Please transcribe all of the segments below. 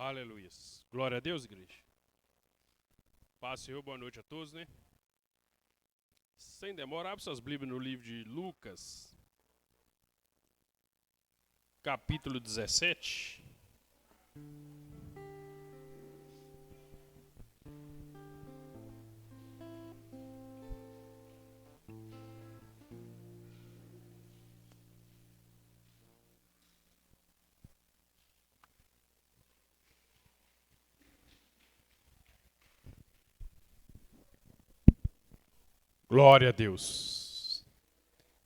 Aleluia. Glória a Deus, igreja. Paz, Senhor, boa noite a todos, né? Sem demora, abre suas Bíblias no livro de Lucas, capítulo 17. Glória a Deus.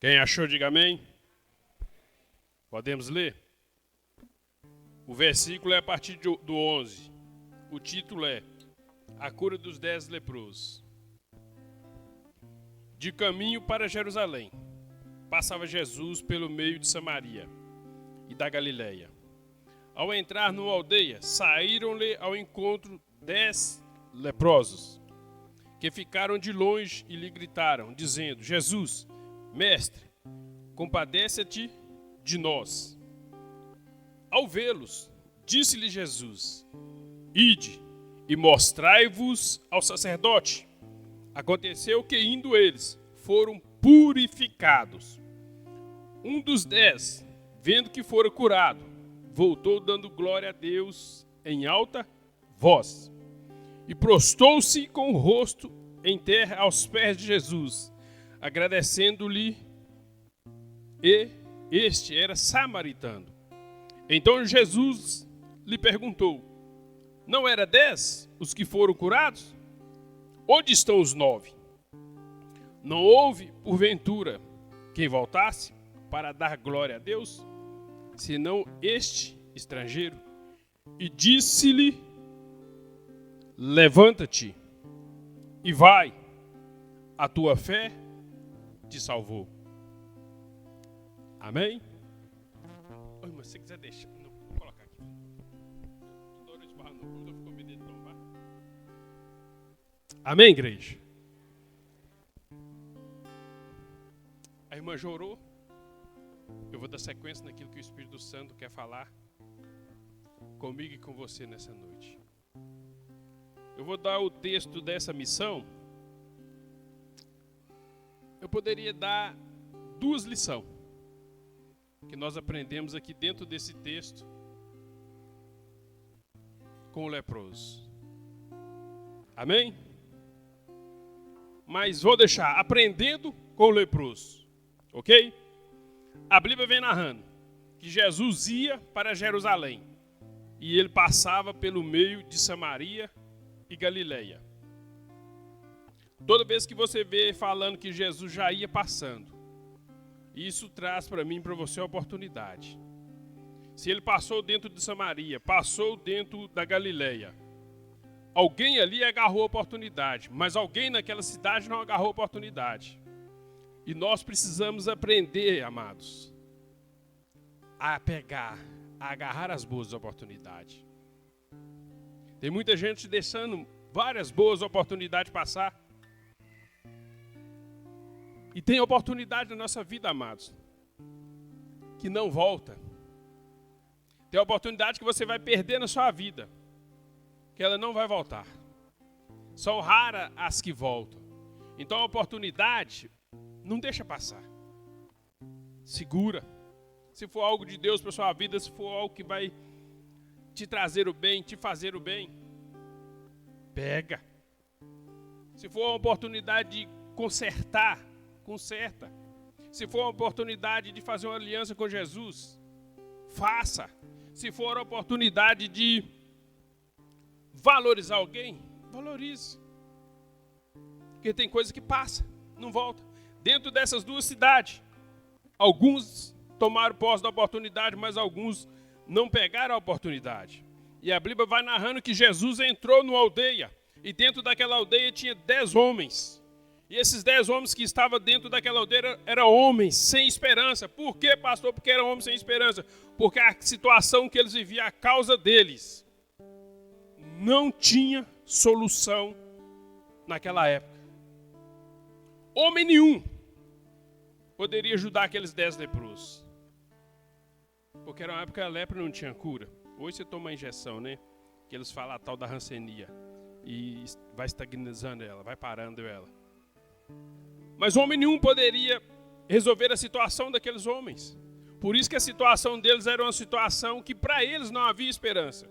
Quem achou, diga amém. Podemos ler? O versículo é a partir do 11. O título é A Cura dos 10 Leprosos. De caminho para Jerusalém, passava Jesus pelo meio de Samaria e da Galileia. Ao entrar numa aldeia, saíram-lhe ao encontro 10 leprosos, que ficaram de longe e lhe gritaram, dizendo: Jesus, mestre, compadece-te de nós. Ao vê-los, disse-lhe Jesus: Ide e mostrai-vos ao sacerdote. Aconteceu que, indo eles, foram purificados. Um dos 10, vendo que fora curado, voltou dando glória a Deus em alta voz. E prostou-se com o rosto em terra aos pés de Jesus, agradecendo-lhe, e este era samaritano. Então Jesus lhe perguntou: Não era 10 os que foram curados? Onde estão os 9? Não houve, porventura, quem voltasse para dar glória a Deus, senão este estrangeiro? E disse-lhe: Levanta-te e vai, a tua fé te salvou. Amém? Oi, mas se você quiser deixar, não, vou colocar aqui. Amém, igreja? A irmã já orou. Eu vou dar sequência naquilo que o Espírito Santo quer falar comigo e com você nessa noite. Eu vou dar o texto dessa missão. Eu poderia dar 2 lições que nós aprendemos aqui dentro desse texto com o leproso. Amém? Mas vou deixar aprendendo com o leproso, ok? A Bíblia vem narrando que Jesus ia para Jerusalém e ele passava pelo meio de Samaria e Galileia. Toda vez que você vê falando que Jesus já ia passando, isso traz para mim e para você a oportunidade. Se ele passou dentro de Samaria, passou dentro da Galileia, alguém ali agarrou a oportunidade, mas alguém naquela cidade não agarrou a oportunidade. E nós precisamos aprender, amados, a agarrar as boas oportunidades. Tem muita gente deixando várias boas oportunidades passar. E tem oportunidade na nossa vida, amados, que não volta. Tem oportunidade que você vai perder na sua vida, que ela não vai voltar. São raras as que voltam. Então a oportunidade, não deixa passar. Segura. Se for algo de Deus para sua vida, se for algo que vai te trazer o bem, te fazer o bem, pega. Se for uma oportunidade de consertar, conserta. Se for uma oportunidade de fazer uma aliança com Jesus, faça. Se for a oportunidade de valorizar alguém, valorize. Porque tem coisa que passa, não volta. Dentro dessas 2 cidades, alguns tomaram posse da oportunidade, mas alguns não pegaram a oportunidade. E a Bíblia vai narrando que Jesus entrou numa aldeia, e dentro daquela aldeia tinha 10 homens. E esses 10 homens que estavam dentro daquela aldeia eram homens sem esperança. Por quê, pastor? Porque eram homens sem esperança. Porque a situação que eles viviam, a causa deles, não tinha solução naquela época. Homem nenhum poderia ajudar aqueles 10 leprosos. Porque era uma época que a lepra não tinha cura. Hoje você toma a injeção, né? que eles falam a tal da rancenia. E vai estagnizando ela, vai parando ela. Mas homem nenhum poderia resolver a situação daqueles homens. Por isso que a situação deles era uma situação que para eles não havia esperança.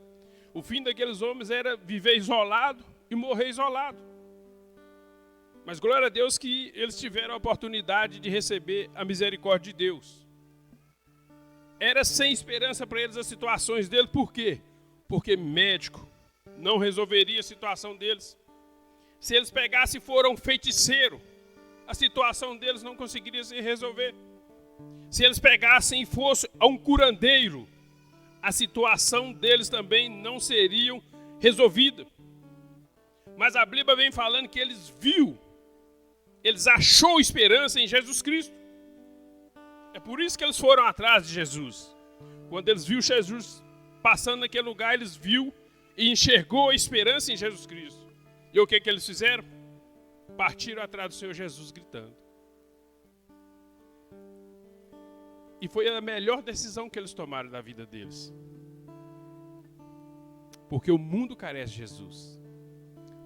O fim daqueles homens era viver isolado e morrer isolado. Mas glória a Deus que eles tiveram a oportunidade de receber a misericórdia de Deus. Era sem esperança para eles as situações deles. Por quê? Porque médico não resolveria a situação deles. Se eles pegassem e foram feiticeiro, a situação deles não conseguiria se resolver. Se eles pegassem e fossem a um curandeiro, a situação deles também não seria resolvida. Mas a Bíblia vem falando que eles achou esperança em Jesus Cristo. É por isso que eles foram atrás de Jesus. Quando eles viram Jesus passando naquele lugar, eles viram e enxergou a esperança em Jesus Cristo. E o que eles fizeram? Partiram atrás do Senhor Jesus gritando. E foi a melhor decisão que eles tomaram da vida deles. Porque o mundo carece de Jesus.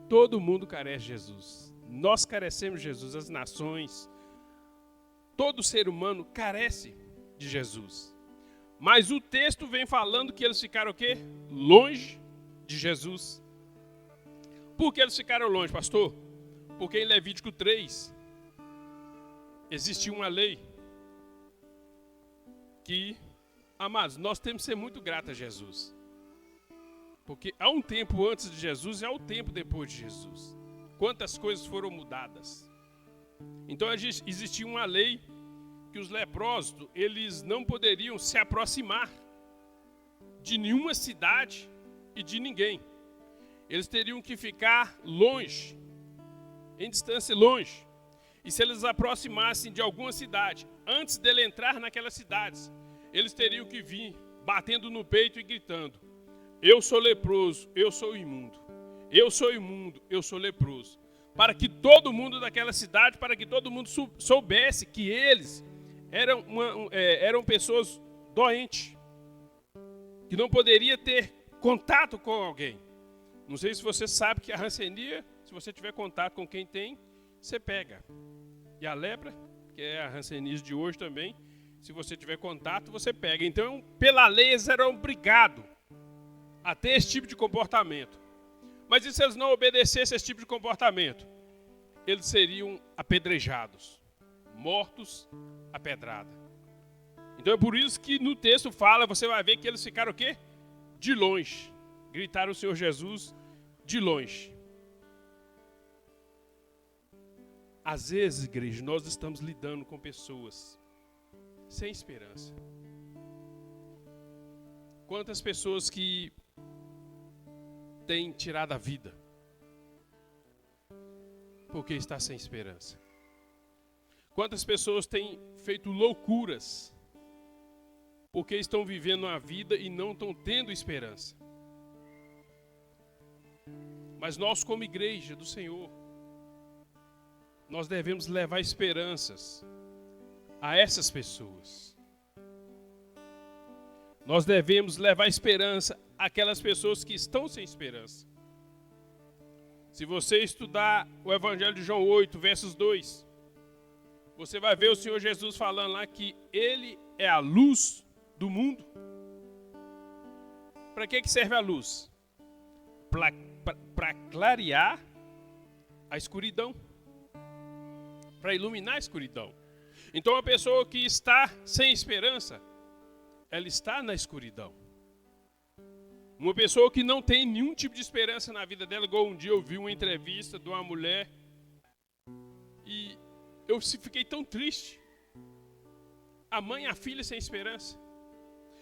Todo mundo carece de Jesus. Nós carecemos de Jesus, as nações. Todo ser humano carece de Jesus. Mas o texto vem falando que eles ficaram o quê? Longe de Jesus. Por que eles ficaram longe, pastor? Porque em Levítico 3 existia uma lei que, amados, nós temos que ser muito gratos a Jesus. Porque há um tempo antes de Jesus e há um tempo depois de Jesus. Quantas coisas foram mudadas. Então existia uma lei que os leprosos, eles não poderiam se aproximar de nenhuma cidade e de ninguém. Eles teriam que ficar longe, em distância longe. E se eles aproximassem de alguma cidade, antes dele entrar naquelas cidades, eles teriam que vir batendo no peito e gritando: eu sou leproso, eu sou imundo. Eu sou imundo, eu sou leproso. Para que todo mundo daquela cidade, para que todo mundo soubesse que eles eram pessoas doentes, que não poderia ter contato com alguém. Não sei se você sabe que a rancenia, se você tiver contato com quem tem, você pega. E a lepra, que é a hanseníase de hoje também, se você tiver contato, você pega. Então, pela lei, eles eram obrigados a ter esse tipo de comportamento. Mas e se eles não obedecessem a esse tipo de comportamento? Eles seriam apedrejados, mortos a pedrada. Então é por isso que no texto fala, você vai ver que eles ficaram o quê? De longe. Gritaram o Senhor Jesus de longe. Às vezes, igreja, nós estamos lidando com pessoas sem esperança. Quantas pessoas que têm tirado a vida porque está sem esperança? Quantas pessoas têm feito loucuras porque estão vivendo a vida e não estão tendo esperança? Mas nós, como igreja do Senhor, nós devemos levar esperanças a essas pessoas. Nós devemos levar esperança àquelas pessoas que estão sem esperança. Se você estudar o Evangelho de João 8, versos 2, você vai ver o Senhor Jesus falando lá que Ele é a luz do mundo. Para que serve a luz? Para clarear a escuridão. Para iluminar a escuridão. Então, a pessoa que está sem esperança, ela está na escuridão. Uma pessoa que não tem nenhum tipo de esperança na vida dela, igual um dia eu vi uma entrevista de uma mulher e eu fiquei tão triste. A mãe e a filha sem esperança.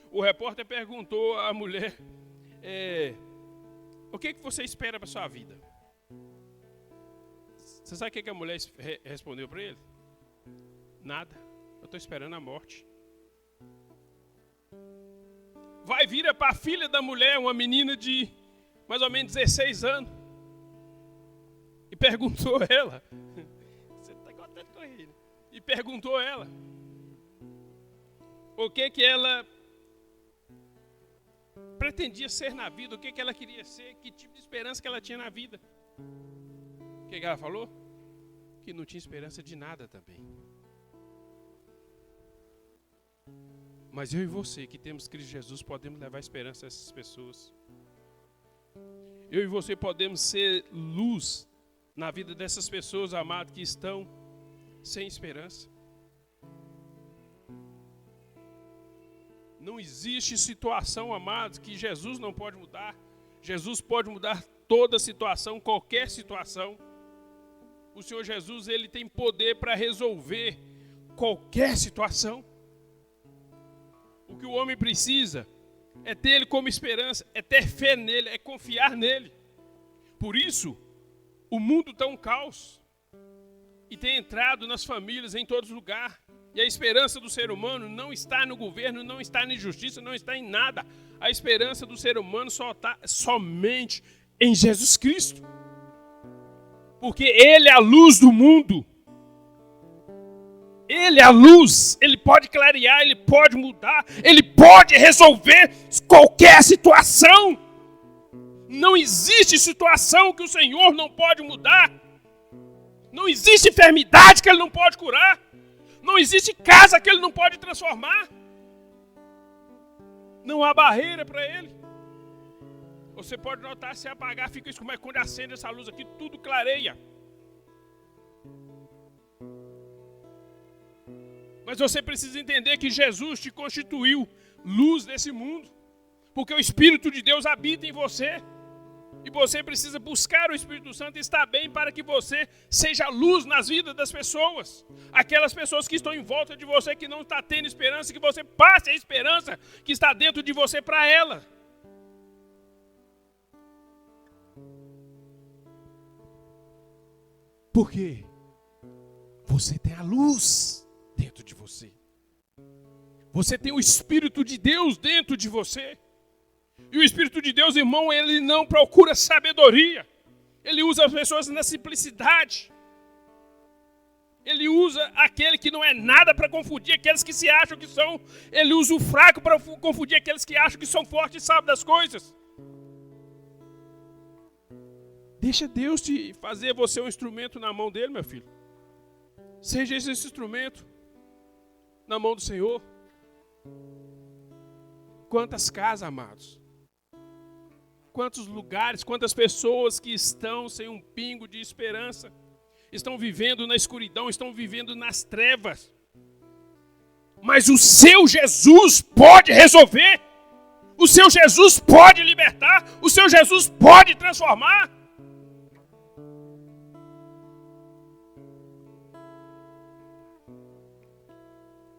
O repórter perguntou à mulher, o que você espera para a sua vida? Você sabe o que a mulher respondeu para ele? Nada, eu estou esperando a morte. Vai vir para a filha da mulher, uma menina de mais ou menos 16 anos, e perguntou ela, você está contando com ele? E perguntou ela, o que ela pretendia ser na vida, o que ela queria ser, que tipo de esperança que ela tinha na vida. O que ela falou? Que não tinha esperança de nada também. Mas eu e você, que temos Cristo Jesus, podemos levar esperança a essas pessoas. Eu e você podemos ser luz na vida dessas pessoas, amados, que estão sem esperança. Não existe situação, amados, que Jesus não pode mudar. Jesus pode mudar toda situação, qualquer situação. O Senhor Jesus, Ele tem poder para resolver qualquer situação. O que o homem precisa é ter Ele como esperança, é ter fé nele, é confiar nele. Por isso, o mundo está um caos e tem entrado nas famílias, em todos os lugares. E a esperança do ser humano não está no governo, não está na justiça, não está em nada. A esperança do ser humano só está somente em Jesus Cristo. Porque Ele é a luz do mundo. Ele é a luz, Ele pode clarear, Ele pode mudar, Ele pode resolver qualquer situação. Não existe situação que o Senhor não pode mudar. Não existe enfermidade que Ele não pode curar. Não existe casa que Ele não pode transformar. Não há barreira para Ele. Você pode notar, se apagar, fica isso, como é quando acende essa luz aqui, tudo clareia. Mas você precisa entender que Jesus te constituiu luz desse mundo. Porque o Espírito de Deus habita em você. E você precisa buscar o Espírito Santo e estar bem para que você seja luz nas vidas das pessoas. Aquelas pessoas que estão em volta de você, que não estão tendo esperança, que você passe a esperança que está dentro de você para ela. Por quê? Você tem a luz dentro de você. Você tem o Espírito de Deus dentro de você. E o Espírito de Deus, irmão, ele não procura sabedoria. Ele usa as pessoas na simplicidade. Ele usa aquele que não é nada para confundir aqueles que se acham que são. Ele usa o fraco para confundir aqueles que acham que são fortes e sabem das coisas. Deixa Deus te fazer você um instrumento na mão dele, meu filho. Seja esse instrumento na mão do Senhor. Quantas casas, amados. Quantos lugares, quantas pessoas que estão sem um pingo de esperança. Estão vivendo na escuridão, estão vivendo nas trevas. Mas o seu Jesus pode resolver. O seu Jesus pode libertar. O seu Jesus pode transformar.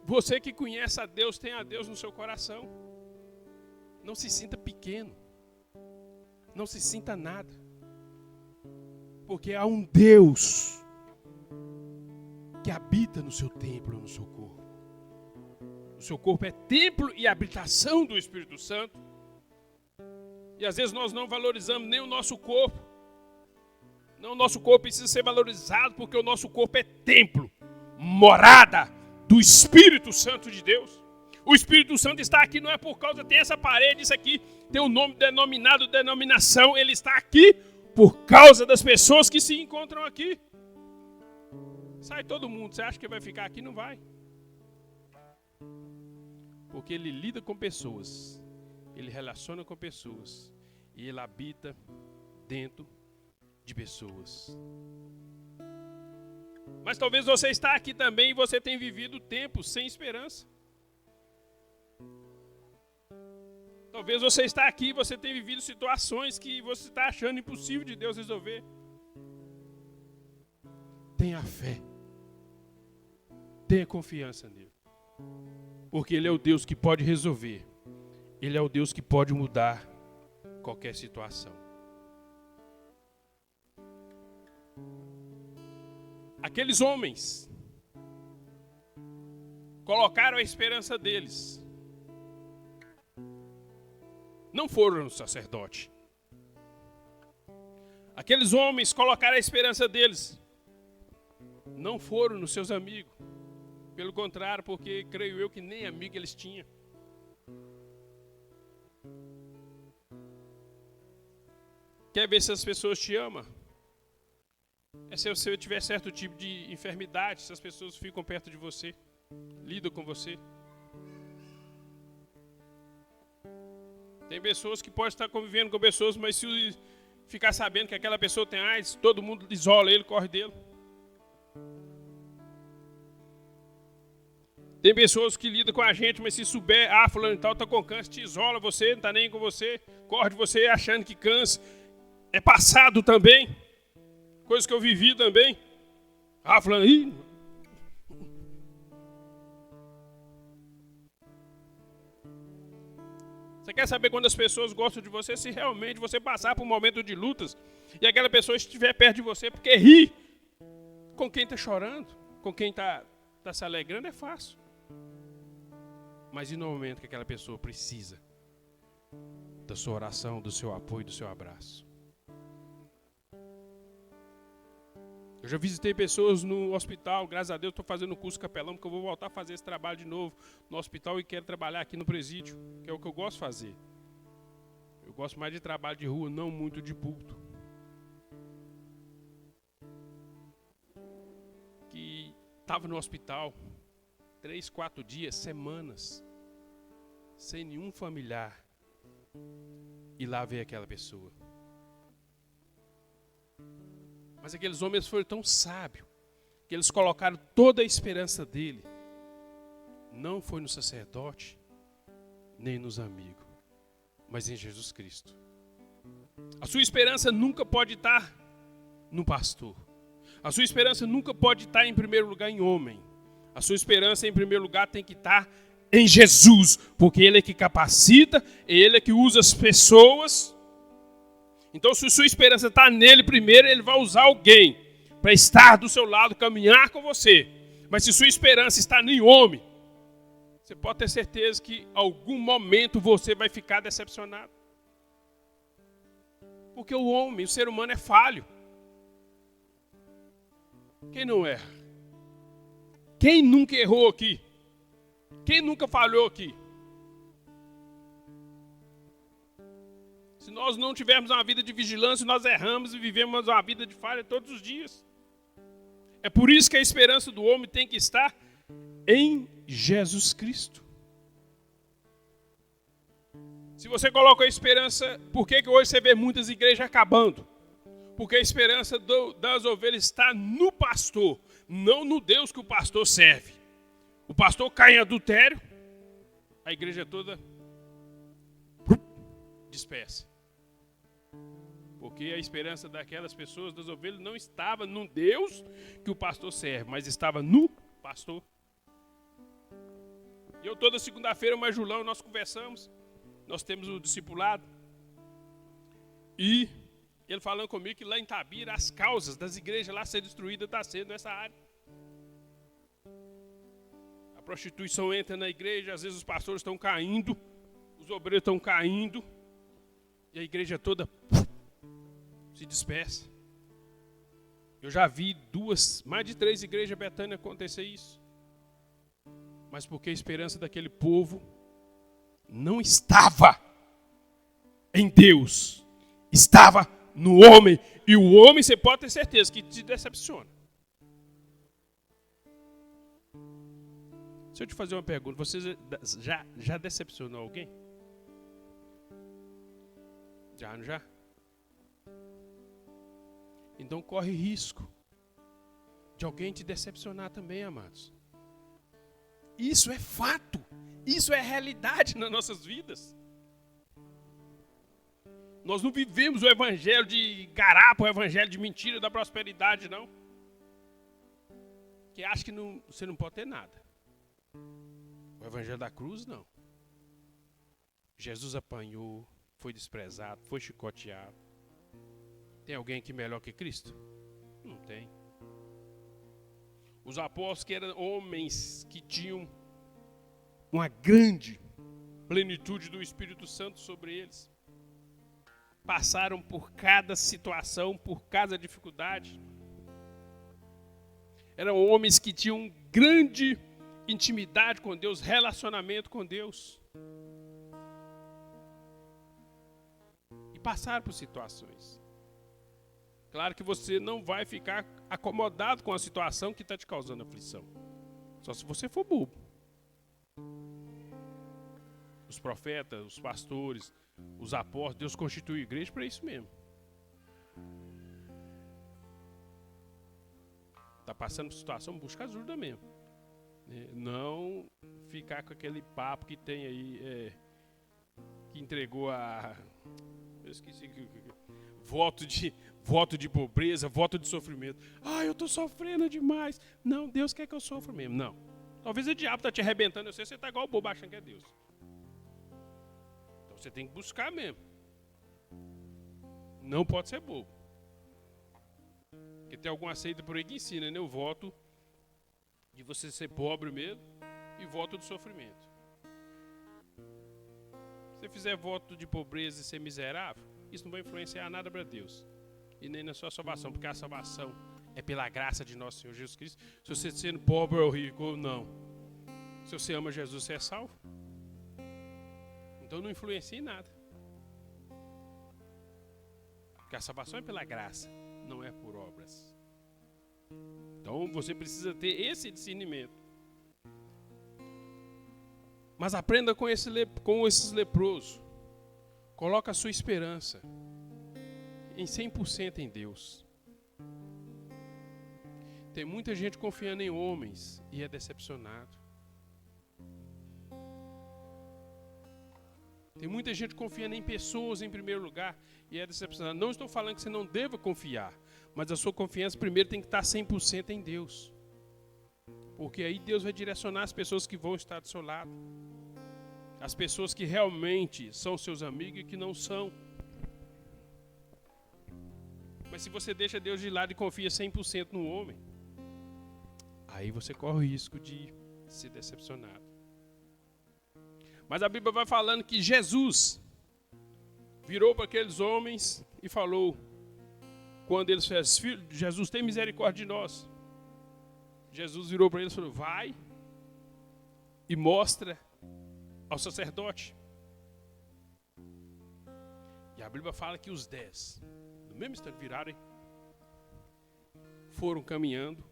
Você que conhece a Deus, tem a Deus no seu coração. Não se sinta pequeno. Não se sinta nada. Porque há um Deus que habita no seu templo, no seu corpo. O seu corpo é templo e habitação do Espírito Santo. E às vezes nós não valorizamos nem o nosso corpo. Não, o nosso corpo precisa ser valorizado porque o nosso corpo é templo, morada do Espírito Santo de Deus. O Espírito Santo está aqui não é por causa, tem essa parede, isso aqui tem um nome denominado, denominação. Ele está aqui por causa das pessoas que se encontram aqui. Sai todo mundo, você acha que vai ficar aqui? Não vai. Porque ele lida com pessoas, ele relaciona com pessoas e ele habita dentro de pessoas. Mas talvez você está aqui também e você tem vivido tempos sem esperança. Talvez você está aqui e você tem vivido situações que você está achando impossível de Deus resolver. Tenha fé. Tenha confiança nele. Porque ele é o Deus que pode resolver. Ele é o Deus que pode mudar qualquer situação. Aqueles homens colocaram a esperança deles. Não foram no sacerdote. Aqueles homens colocaram a esperança deles. Não foram nos seus amigos. Pelo contrário, porque creio eu que nem amigo eles tinham. Quer ver se as pessoas te amam? É se você tiver certo tipo de enfermidade, se as pessoas ficam perto de você, lidam com você. Tem pessoas que podem estar convivendo com pessoas, mas se ficar sabendo que aquela pessoa tem AIDS, todo mundo isola ele, corre dele. Tem pessoas que lidam com a gente, mas se souber, fulano e tal tá com câncer, te isola você, não tá nem com você, corre de você achando que câncer é passado também. Coisa que eu vivi também. Fulano, Você quer saber quando as pessoas gostam de você? Se realmente você passar por um momento de lutas e aquela pessoa estiver perto de você, porque rir com quem está chorando, com quem está se alegrando é fácil. Mas e no momento que aquela pessoa precisa da sua oração, do seu apoio, do seu abraço? Eu já visitei pessoas no hospital, graças a Deus estou fazendo o curso capelão, porque eu vou voltar a fazer esse trabalho de novo no hospital e quero trabalhar aqui no presídio, que é o que eu gosto de fazer. Eu gosto mais de trabalho de rua, não muito de púlpito. Que estava no hospital 3, 4 dias, semanas, sem nenhum familiar, e lá veio aquela pessoa. Mas aqueles homens foram tão sábios que eles colocaram toda a esperança dele. Não foi no sacerdote, nem nos amigos, mas em Jesus Cristo. A sua esperança nunca pode estar no pastor. A sua esperança nunca pode estar em primeiro lugar em homem. A sua esperança em primeiro lugar tem que estar em Jesus, porque Ele é que capacita, Ele é que usa as pessoas. Então, se sua esperança está nele primeiro, ele vai usar alguém para estar do seu lado, caminhar com você. Mas se sua esperança está em homem, você pode ter certeza que em algum momento você vai ficar decepcionado. Porque o homem, o ser humano é falho. Quem não erra? Quem nunca errou aqui? Quem nunca falhou aqui? Se nós não tivermos uma vida de vigilância, nós erramos e vivemos uma vida de falha todos os dias. É por isso que a esperança do homem tem que estar em Jesus Cristo. Se você coloca a esperança, por que hoje você vê muitas igrejas acabando? Porque a esperança das ovelhas está no pastor, não no Deus que o pastor serve. O pastor cai em adultério, a igreja toda dispersa. Porque a esperança daquelas pessoas, das ovelhas, não estava no Deus que o pastor serve, mas estava no pastor. E eu toda segunda-feira, mais Julão, nós conversamos, nós temos o discipulado. E ele falando comigo que lá em Tabira, as causas das igrejas lá ser destruídas está sendo nessa área. A prostituição entra na igreja, às vezes os pastores estão caindo, os obreiros estão caindo, e a igreja toda se dispersa. Eu já vi mais de 3 igrejas Betânia acontecer isso. Mas porque a esperança daquele povo não estava em Deus, estava no homem. E o homem, você pode ter certeza que te decepciona. Se eu te fazer uma pergunta, você já decepcionou alguém? Já, não já? Então corre risco de alguém te decepcionar também, amados. Isso é fato. Isso é realidade nas nossas vidas. Nós não vivemos o evangelho de garapa, o evangelho de mentira, da prosperidade, não. Que acha que você não pode ter nada. O evangelho da cruz, não. Jesus apanhou, foi desprezado, foi chicoteado. Tem alguém aqui melhor que Cristo? Não tem. Os apóstolos que eram homens que tinham uma grande plenitude do Espírito Santo sobre eles. Passaram por cada situação, por cada dificuldade. Eram homens que tinham grande intimidade com Deus, relacionamento com Deus. E passaram por situações. Claro que você não vai ficar acomodado com a situação que está te causando aflição. Só se você for bobo. Os profetas, os pastores, os apóstolos, Deus constituiu a igreja para isso mesmo. Está passando por situação, busca ajuda mesmo. Não ficar com aquele papo que tem aí, que entregou eu esqueci, voto de pobreza, voto de sofrimento. Eu estou sofrendo demais. Não, Deus quer que eu sofra mesmo. Não. Talvez o diabo está te arrebentando, eu sei que você está igual o bobo achando que é Deus. Então você tem que buscar mesmo. Não pode ser bobo. Porque tem alguma seita por aí que ensina, né? O voto de você ser pobre mesmo e voto de sofrimento. Se você fizer voto de pobreza e ser miserável, isso não vai influenciar nada para Deus. E nem na sua salvação, porque a salvação é pela graça de nosso Senhor Jesus Cristo. Se você sendo pobre ou rico ou não, se você ama Jesus, você é salvo. Então não influencia em nada. Porque a salvação é pela graça, não é por obras. Então você precisa ter esse discernimento. Mas aprenda com esses leprosos. Coloca a sua esperança em 100% em Deus. Tem muita gente confiando em homens e é decepcionado. Tem muita gente confiando em pessoas em primeiro lugar e é decepcionado. Não estou falando que você não deva confiar, mas a sua confiança primeiro tem que estar 100% em Deus. Porque aí Deus vai direcionar as pessoas que vão estar do seu lado. As pessoas que realmente são seus amigos e que não são. Mas se você deixa Deus de lado e confia 100% no homem, aí você corre o risco de ser decepcionado. Mas a Bíblia vai falando que Jesus virou para aqueles homens e falou, quando eles fez, filho, Jesus tem misericórdia de nós. Jesus virou para eles e falou, vai e mostra ao sacerdote. E a Bíblia fala que os 10, no mesmo instante virarem, foram caminhando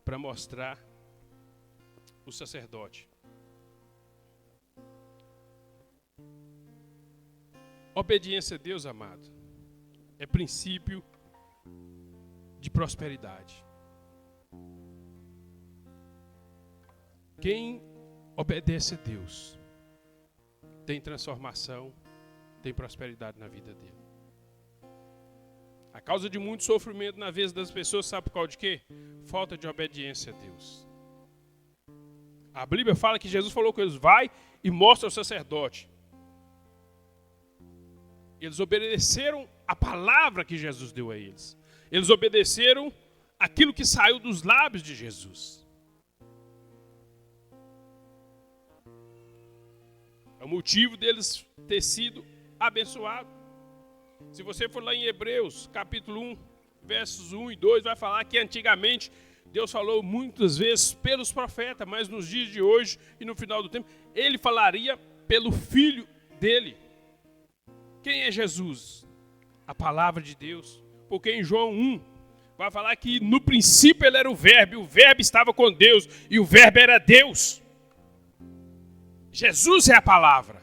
para mostrar o sacerdote. Obediência a Deus, amado, é princípio de prosperidade. Quem obedece a Deus tem transformação, tem prosperidade na vida dele. A causa de muito sofrimento na vida das pessoas, sabe por causa de quê? Falta de obediência a Deus. A Bíblia fala que Jesus falou com eles, vai e mostra ao sacerdote. Eles obedeceram a palavra que Jesus deu a eles. Eles obedeceram aquilo que saiu dos lábios de Jesus. É o motivo deles ter sido abençoados. Se você for lá em Hebreus, capítulo 1, versos 1 e 2, vai falar que antigamente Deus falou muitas vezes pelos profetas, mas nos dias de hoje e no final do tempo, ele falaria pelo Filho dele. Quem é Jesus? A palavra de Deus. Porque em João 1, vai falar que no princípio ele era o Verbo estava com Deus, e o Verbo era Deus. Jesus é a palavra.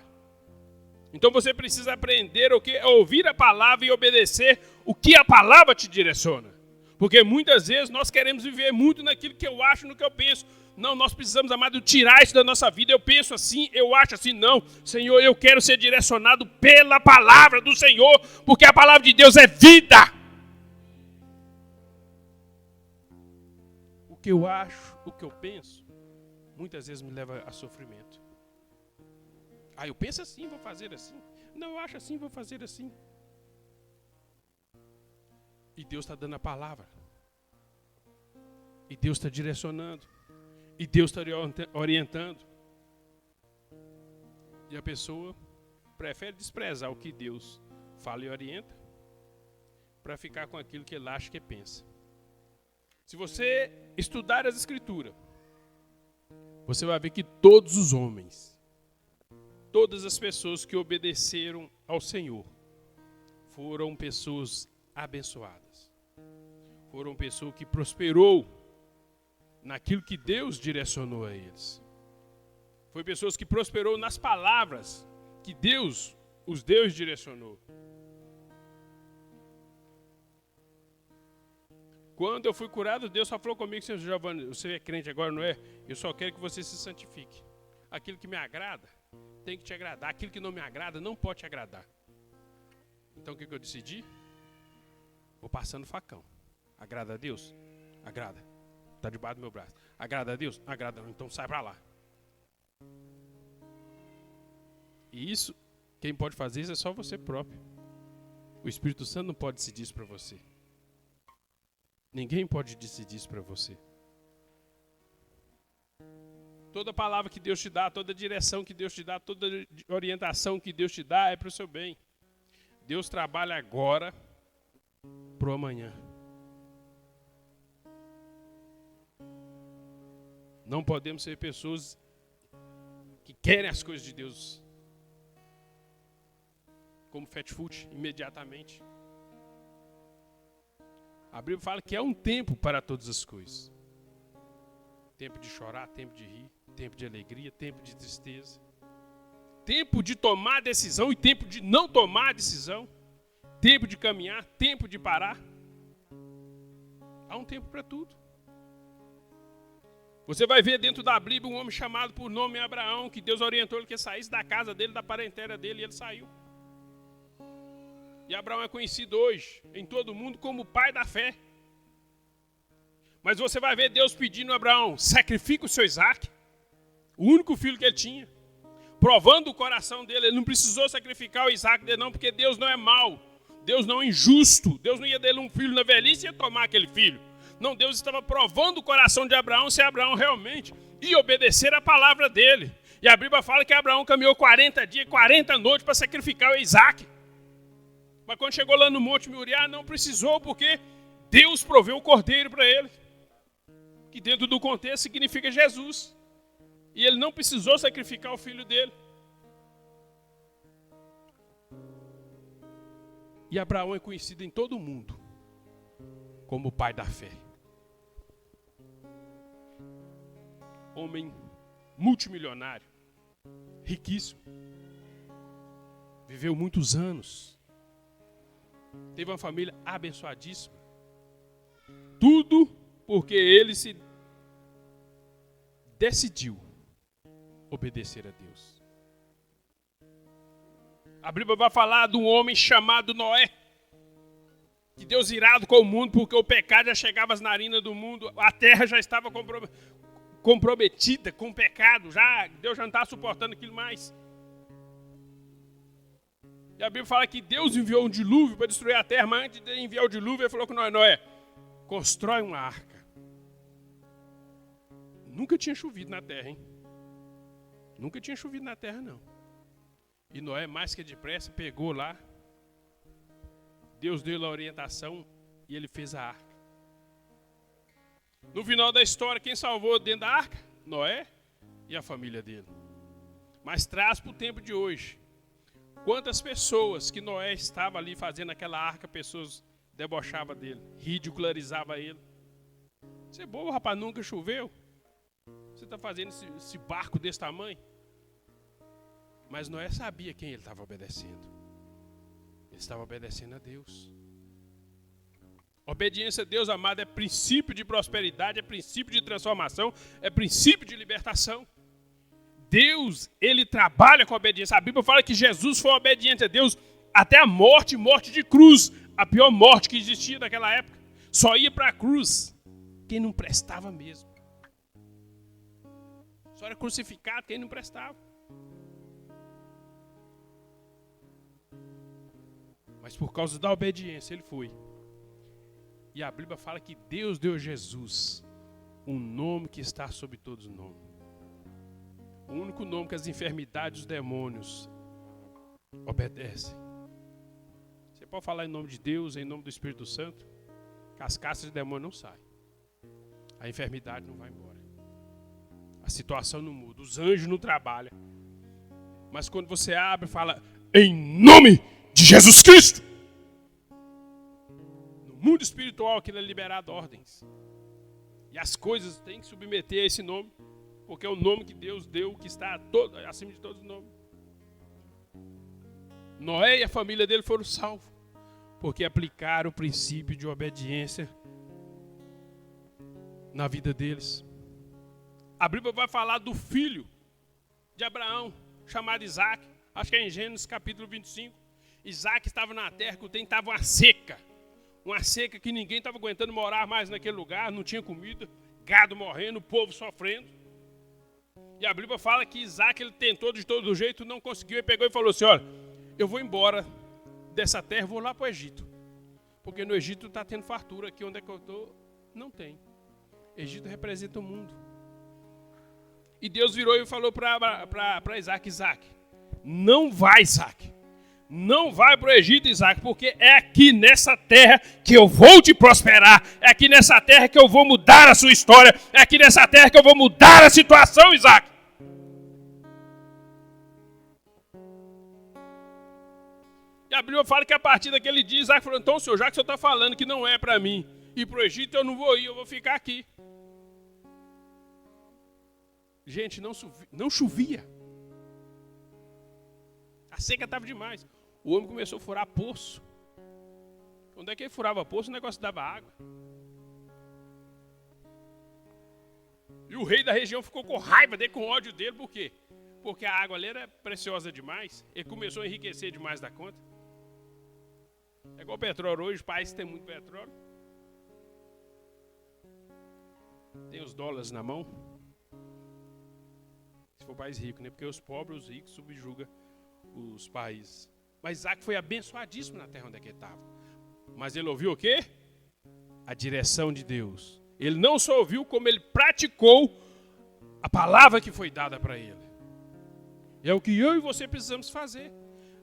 Então você precisa aprender o que é ouvir a palavra e obedecer o que a palavra te direciona. Porque muitas vezes nós queremos viver muito naquilo que eu acho, no que eu penso. Não, nós precisamos, amado, tirar isso da nossa vida. Eu penso assim, eu acho assim. Não, Senhor, eu quero ser direcionado pela palavra do Senhor, porque a palavra de Deus é vida. O que eu acho, o que eu penso, muitas vezes me leva a sofrimento. Eu penso assim, vou fazer assim. Não, eu acho assim, vou fazer assim. E Deus está dando a palavra. E Deus está direcionando. E Deus está orientando. E a pessoa prefere desprezar o que Deus fala e orienta para ficar com aquilo que ele acha que pensa. Se você estudar as Escrituras, você vai ver que todos os homens, todas as pessoas que obedeceram ao Senhor, foram pessoas abençoadas. Foram pessoas que prosperou naquilo que Deus direcionou a eles. Foi pessoas que prosperou nas palavras que Deus direcionou. Quando eu fui curado, Deus só falou comigo: Senhor Giovanni, você é crente agora, não é? Eu só quero que você se santifique. Aquilo que me agrada tem que te agradar. Aquilo que não me agrada não pode te agradar. Então o que eu decidi? Vou passando facão. Agrada a Deus? Agrada. Está debaixo do meu braço. Agrada a Deus? Agrada não. Então sai para lá. E isso, quem pode fazer isso é só você próprio. O Espírito Santo não pode decidir isso para você. Ninguém pode decidir isso para você. Toda palavra que Deus te dá, toda direção que Deus te dá, toda orientação que Deus te dá é para o seu bem. Deus trabalha agora para o amanhã. Não podemos ser pessoas que querem as coisas de Deus como fast food, imediatamente. A Bíblia fala que é um tempo para todas as coisas. Tempo de chorar, tempo de rir, tempo de alegria, tempo de tristeza. Tempo de tomar decisão e tempo de não tomar decisão. Tempo de caminhar, tempo de parar. Há um tempo para tudo. Você vai ver dentro da Bíblia um homem chamado por nome Abraão, que Deus orientou ele que saísse da casa dele, da parentela dele, e ele saiu. E Abraão é conhecido hoje em todo o mundo como o pai da fé. Mas você vai ver Deus pedindo a Abraão: sacrifica o seu Isaac, o único filho que ele tinha. Provando o coração dele, ele não precisou sacrificar o Isaac dele não, porque Deus não é mau. Deus não é injusto. Deus não ia dele um filho na velhice e ia tomar aquele filho. Não, Deus estava provando o coração de Abraão se Abraão realmente ia obedecer a palavra dele. E a Bíblia fala que Abraão caminhou 40 dias, 40 noites para sacrificar o Isaac. Mas quando chegou lá no Monte Moriá, não precisou, porque Deus proveu o cordeiro para ele. Que dentro do contexto significa Jesus. E ele não precisou sacrificar o filho dele. E Abraão é conhecido em todo o mundo como o pai da fé. Homem multimilionário, riquíssimo. Viveu muitos anos. Teve uma família abençoadíssima. Tudo porque ele se decidiu obedecer a Deus. A Bíblia vai falar de um homem chamado Noé, que Deus irado com o mundo, porque o pecado já chegava às narinas do mundo, a terra já estava comprometida com o pecado, Deus já não estava suportando aquilo mais. E a Bíblia fala que Deus enviou um dilúvio para destruir a terra, mas antes de enviar o dilúvio, ele falou com Noé: constrói uma arca. Nunca tinha chovido na terra, hein? Nunca tinha chovido na terra, não. E Noé, mais que depressa, pegou lá. Deus deu a orientação e ele fez a arca. No final da história, quem salvou dentro da arca? Noé e a família dele. Mas traz para o tempo de hoje. Quantas pessoas que Noé estava ali fazendo aquela arca, pessoas debochavam dele, ridicularizavam ele. Você é bobo, rapaz, nunca choveu? Você está fazendo esse barco desse tamanho? Mas Noé sabia quem ele estava obedecendo. Ele estava obedecendo a Deus. Obediência a Deus, amado, é princípio de prosperidade, é princípio de transformação, é princípio de libertação. Deus, ele trabalha com a obediência. A Bíblia fala que Jesus foi obediente a Deus até a morte, morte de cruz. A pior morte que existia naquela época. Só ia para a cruz quem não prestava mesmo. Só era crucificado quem não prestava. Mas por causa da obediência ele foi. E a Bíblia fala que Deus deu a Jesus um nome que está sobre todos os nomes. O único nome que as enfermidades, os demônios obedecem. Você pode falar em nome de Deus, em nome do Espírito Santo, que as castas de demônio não saem. A enfermidade não vai embora. A situação não muda. Os anjos não trabalham. Mas quando você abre e fala, em nome de Jesus Cristo, mundo espiritual aquilo é liberado ordens. E as coisas têm que submeter a esse nome, porque é o nome que Deus deu, que está acima de todos os nomes. Noé e a família dele foram salvos, porque aplicaram o princípio de obediência na vida deles. A Bíblia vai falar do filho de Abraão, chamado Isaac. Acho que é em Gênesis capítulo 25. Isaac estava na terra que o tempo estava uma seca que ninguém estava aguentando morar mais naquele lugar, não tinha comida, gado morrendo, o povo sofrendo. E a Bíblia fala que Isaac, ele tentou de todo jeito, não conseguiu, e pegou e falou assim, olha, eu vou embora dessa terra, vou lá para o Egito, porque no Egito está tendo fartura, aqui onde é que eu estou, não tem. Egito representa o mundo. E Deus virou e falou para Isaac, não vai, Isaac. Não vai para o Egito, Isaac, porque é aqui nessa terra que eu vou te prosperar. É aqui nessa terra que eu vou mudar a sua história. É aqui nessa terra que eu vou mudar a situação, Isaac. E a Bíblia fala que a partir daquele dia, Isaac falou, então, senhor, já que o senhor está falando que não é para mim ir para o Egito, eu não vou ir, eu vou ficar aqui. Gente, não chovia. A seca estava demais. O homem começou a furar poço. Onde é que ele furava poço, o negócio dava água. E o rei da região ficou com raiva dele, com ódio dele, por quê? Porque a água ali era preciosa demais. Ele começou a enriquecer demais da conta. É igual o petróleo hoje, países tem muito petróleo. Tem os dólares na mão. Se for país rico, né? Porque os pobres, os ricos, subjugam os países. Mas Isaac foi abençoadíssimo na terra onde é que ele estava. Mas ele ouviu o quê? A direção de Deus. Ele não só ouviu, como ele praticou a palavra que foi dada para ele. É o que eu e você precisamos fazer.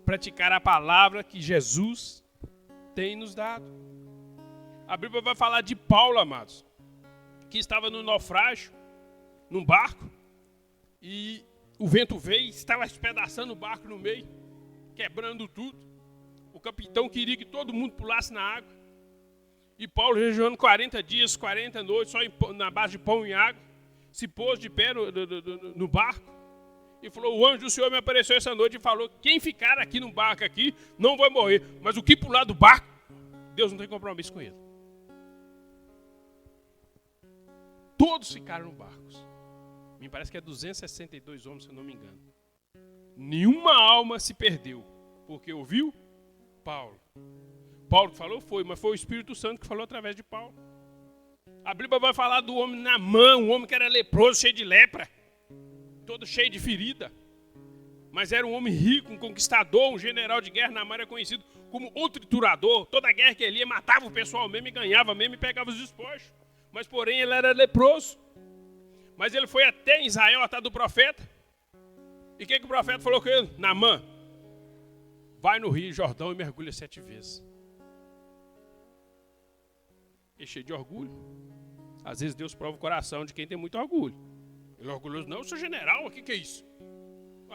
Praticar a palavra que Jesus tem nos dado. A Bíblia vai falar de Paulo, amados, que estava no naufrágio, num barco, e o vento veio, estava despedaçando o barco no meio, quebrando tudo. O capitão queria que todo mundo pulasse na água. E Paulo, jejuando 40 dias, 40 noites, só na base de pão e água, se pôs de pé no barco e falou, o anjo do Senhor me apareceu essa noite e falou, quem ficar aqui no barco aqui não vai morrer, mas o que pular do barco, Deus não tem compromisso com ele. Todos ficaram no barco. Me parece que é 262 homens, se eu não me engano. Nenhuma alma se perdeu, porque ouviu Paulo. Paulo que falou foi, mas foi o Espírito Santo que falou através de Paulo. A Bíblia vai falar do homem Naamã, um homem que era leproso, cheio de lepra, todo cheio de ferida. Mas era um homem rico, um conquistador, um general de guerra. Naamã era conhecido como o triturador. Toda guerra que ele ia, matava o pessoal mesmo, e ganhava mesmo, e pegava os despojos. Mas porém ele era leproso. Mas ele foi até Israel, atrás do profeta. E o que o profeta falou com ele? Naamã, vai no Rio Jordão e mergulha 7 vezes. Ele cheio de orgulho. Às vezes Deus prova o coração de quem tem muito orgulho. Ele é orgulhoso. Não, eu sou general, o que é isso?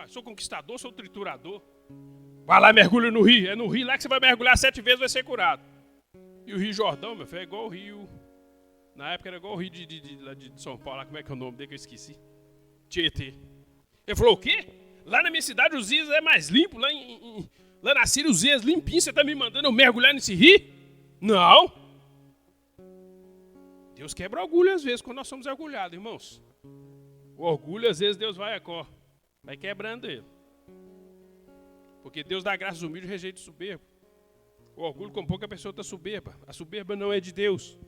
Sou conquistador, sou triturador. Vai lá e mergulha no rio. É no rio lá que você vai mergulhar 7 vezes e vai ser curado. E o Rio Jordão, meu filho, é igual o rio... Na época era igual o rio de São Paulo, lá, como é que é o nome dele que eu esqueci? Tietê. Ele falou, o quê? Lá na minha cidade os rios é mais limpo, lá na Síria os rios é limpinhos, você está me mandando eu mergulhar nesse rio? Não. Deus quebra orgulho às vezes, quando nós somos orgulhados, irmãos. O orgulho, às vezes, Deus vai quebrando ele. Porque Deus dá graça aos humildes e rejeita o soberbo. O orgulho com pouco a pessoa está soberba. A soberba não é de Deus.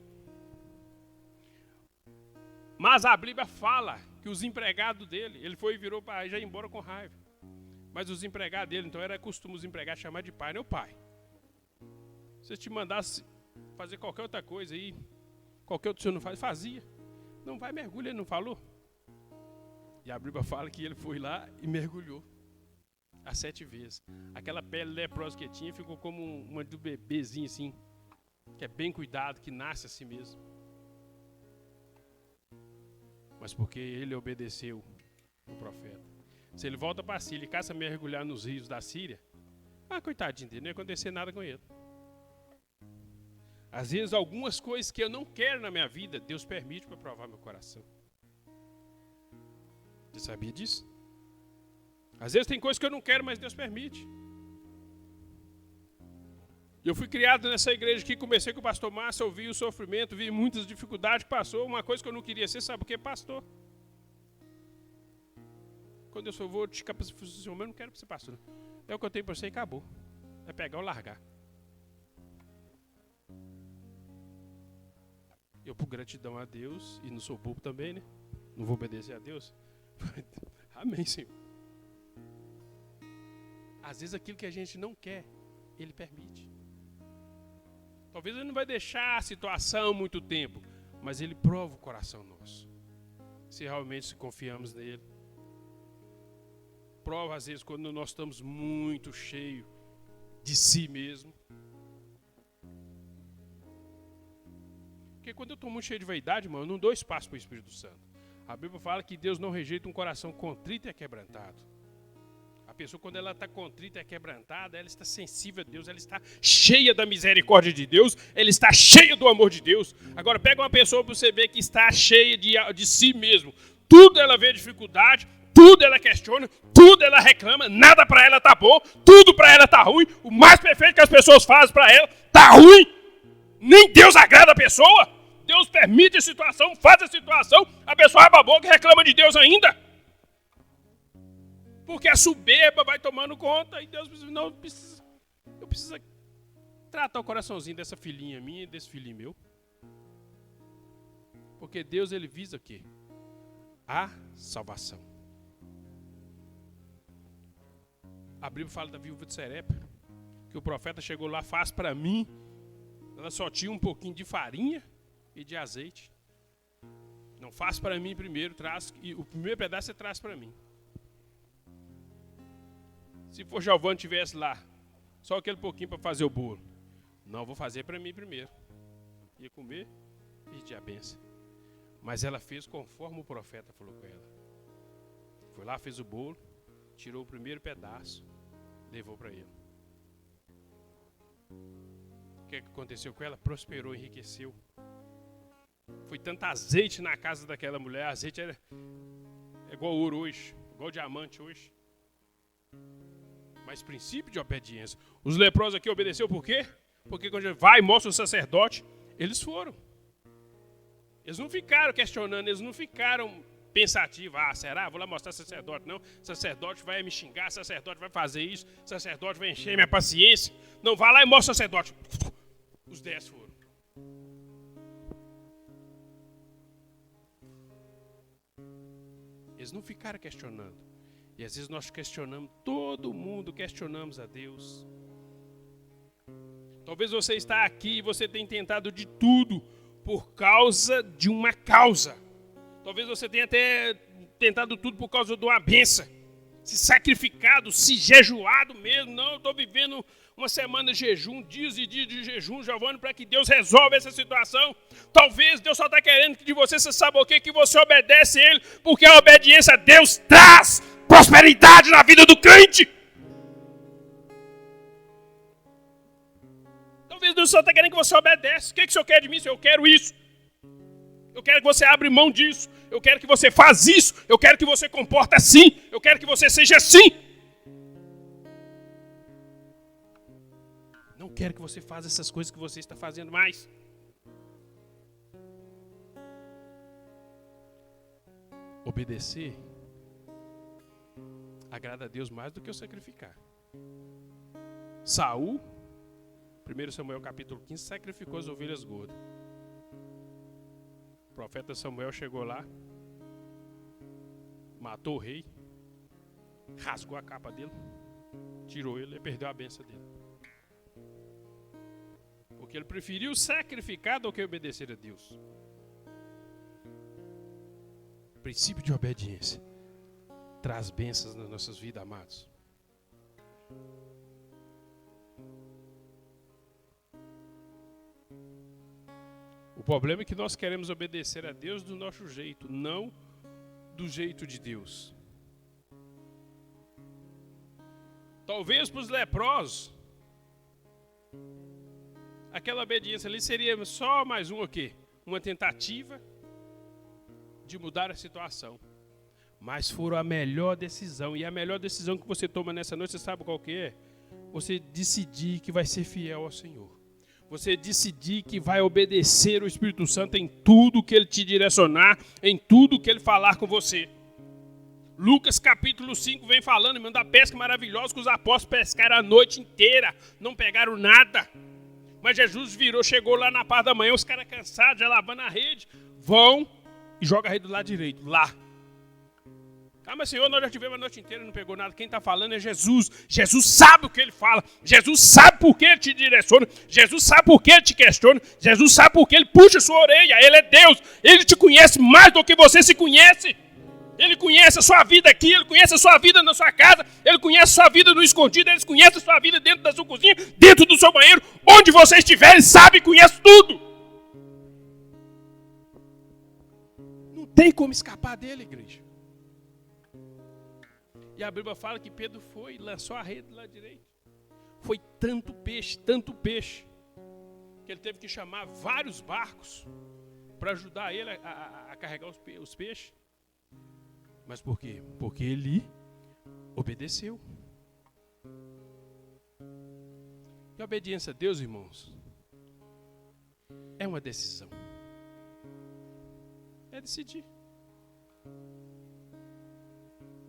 Mas a Bíblia fala que os empregados dele, ele foi e virou para já ir embora com raiva. Mas os empregados dele, então era costume os empregados chamar de pai, meu pai. Se eu te mandasse fazer qualquer outra coisa aí, qualquer outro senhor não faz, fazia. Não vai mergulhar, ele não falou? E a Bíblia fala que ele foi lá e mergulhou as 7 vezes. Aquela pele leprosa que tinha ficou como uma do bebezinho assim, que é bem cuidado, que nasce assim mesmo. Mas porque ele obedeceu o profeta. Se ele volta para a Síria e caça mergulhar nos rios da Síria, coitadinho dele, não ia acontecer nada com ele. Às vezes, algumas coisas que eu não quero na minha vida, Deus permite para provar meu coração. Você sabia disso? Às vezes tem coisas que eu não quero, mas Deus permite. Eu fui criado nessa igreja aqui, comecei com o pastor Márcio, ouvi o sofrimento, vi muitas dificuldades, passou. Uma coisa que eu não queria ser, sabe o que? Pastor. Quando eu só vou te capacitar, eu não quero ser pastor. É o que eu tenho para você e acabou. É pegar ou largar. Eu, por gratidão a Deus, e não sou bobo também, né? Não vou obedecer a Deus. Amém, Senhor. Às vezes aquilo que a gente não quer, Ele permite. Talvez Ele não vai deixar a situação muito tempo, mas Ele prova o coração nosso. Se realmente confiamos nele. Prova às vezes quando nós estamos muito cheios de si mesmo. Porque quando eu estou muito cheio de vaidade, irmão, eu não dou espaço para o Espírito Santo. A Bíblia fala que Deus não rejeita um coração contrito e quebrantado. A pessoa, quando ela está contrita e quebrantada, ela está sensível a Deus, ela está cheia da misericórdia de Deus, ela está cheia do amor de Deus. Agora, pega uma pessoa para você ver que está cheia de si mesmo. Tudo ela vê dificuldade, tudo ela questiona, tudo ela reclama, nada para ela está bom, tudo para ela está ruim. O mais perfeito que as pessoas fazem para ela está ruim. Nem Deus agrada a pessoa. Deus permite a situação, faz a situação, a pessoa abre a boca e reclama de Deus ainda. Porque a soberba vai tomando conta e Deus precisa, não, eu preciso tratar o coraçãozinho dessa filhinha minha e desse filhinho meu. Porque Deus, ele visa o quê? A salvação. A Bíblia fala da viúva de Serepta, que o profeta chegou lá, faz para mim. Ela só tinha um pouquinho de farinha e de azeite. Não, faz para mim primeiro, traz, e o primeiro pedaço você traz para mim. Se for Giovanni tivesse lá, só aquele pouquinho para fazer o bolo. Não, vou fazer para mim primeiro. Ia comer e pedir a bênção. Mas ela fez conforme o profeta falou com ela. Foi lá, fez o bolo, tirou o primeiro pedaço, levou para ele. O que aconteceu com ela? Prosperou, enriqueceu. Foi tanto azeite na casa daquela mulher. Azeite é igual ouro hoje, igual diamante hoje. Mas princípio de obediência. Os leprosos aqui obedeceram por quê? Porque quando ele vai e mostra o sacerdote, eles foram. Eles não ficaram questionando, eles não ficaram pensativos. Ah, será? Vou lá mostrar o sacerdote. Não, o sacerdote vai me xingar, o sacerdote vai fazer isso, o sacerdote vai encher minha paciência. Não, vai lá e mostra o sacerdote. Os 10 foram. Eles não ficaram questionando. E às vezes nós questionamos, todo mundo questionamos a Deus. Talvez você está aqui e você tenha tentado de tudo por causa de uma causa. Talvez você tenha até tentado tudo por causa de uma benção. Se sacrificado, se jejuado mesmo. Não, eu estou vivendo uma semana de jejum, dias e dias de jejum, Giovanni, para que Deus resolva essa situação. Talvez Deus só está querendo que de você, você sabe o quê? Que você obedece a Ele, porque a obediência a Deus traz prosperidade na vida do crente. Talvez Deus só está querendo que você obedece. O que o Senhor quer de mim? Eu quero isso. Eu quero que você abra mão disso. Eu quero que você faça isso. Eu quero que você comporte assim. Eu quero que você seja assim. Não quero que você faça essas coisas que você está fazendo mais. Obedecer agrada a Deus mais do que o sacrificar. Saul, 1 Samuel capítulo 15, sacrificou as ovelhas gordas. O profeta Samuel chegou lá, matou o rei, rasgou a capa dele, tirou ele e perdeu a bênção dele. Porque ele preferiu sacrificar do que obedecer a Deus. Princípio de obediência traz bênçãos nas nossas vidas, amados. O problema é que nós queremos obedecer a Deus do nosso jeito, não do jeito de Deus. Talvez para os leprosos, aquela obediência ali seria só mais um o quê? Uma tentativa de mudar a situação. Mas foram a melhor decisão. E a melhor decisão que você toma nessa noite, você sabe qual que é? Você decidir que vai ser fiel ao Senhor. Você decidir que vai obedecer o Espírito Santo em tudo que Ele te direcionar, em tudo que Ele falar com você. Lucas capítulo 5 vem falando, irmão, da pesca maravilhosa que os apóstolos pescaram a noite inteira, não pegaram nada. Mas Jesus chegou lá na parte da manhã, os caras cansados, já lavando a rede, vão e jogam a rede do lado direito, lá. Ah, mas Senhor, nós já tivemos a noite inteira e não pegou nada. Quem está falando é Jesus. Jesus sabe o que Ele fala. Jesus sabe por que Ele te direciona. Jesus sabe por que Ele te questiona. Jesus sabe por que Ele puxa a sua orelha. Ele é Deus. Ele te conhece mais do que você se conhece. Ele conhece a sua vida aqui. Ele conhece a sua vida na sua casa. Ele conhece a sua vida no escondido. Ele conhece a sua vida dentro da sua cozinha, dentro do seu banheiro. Onde você estiver, Ele sabe e conhece tudo. Não tem como escapar dele, igreja. E a Bíblia fala que Pedro foi e lançou a rede lá direito. Foi tanto peixe, que ele teve que chamar vários barcos para ajudar ele a carregar os peixes. Mas por quê? Porque ele obedeceu. E a obediência a Deus, irmãos, é uma decisão. É decidir.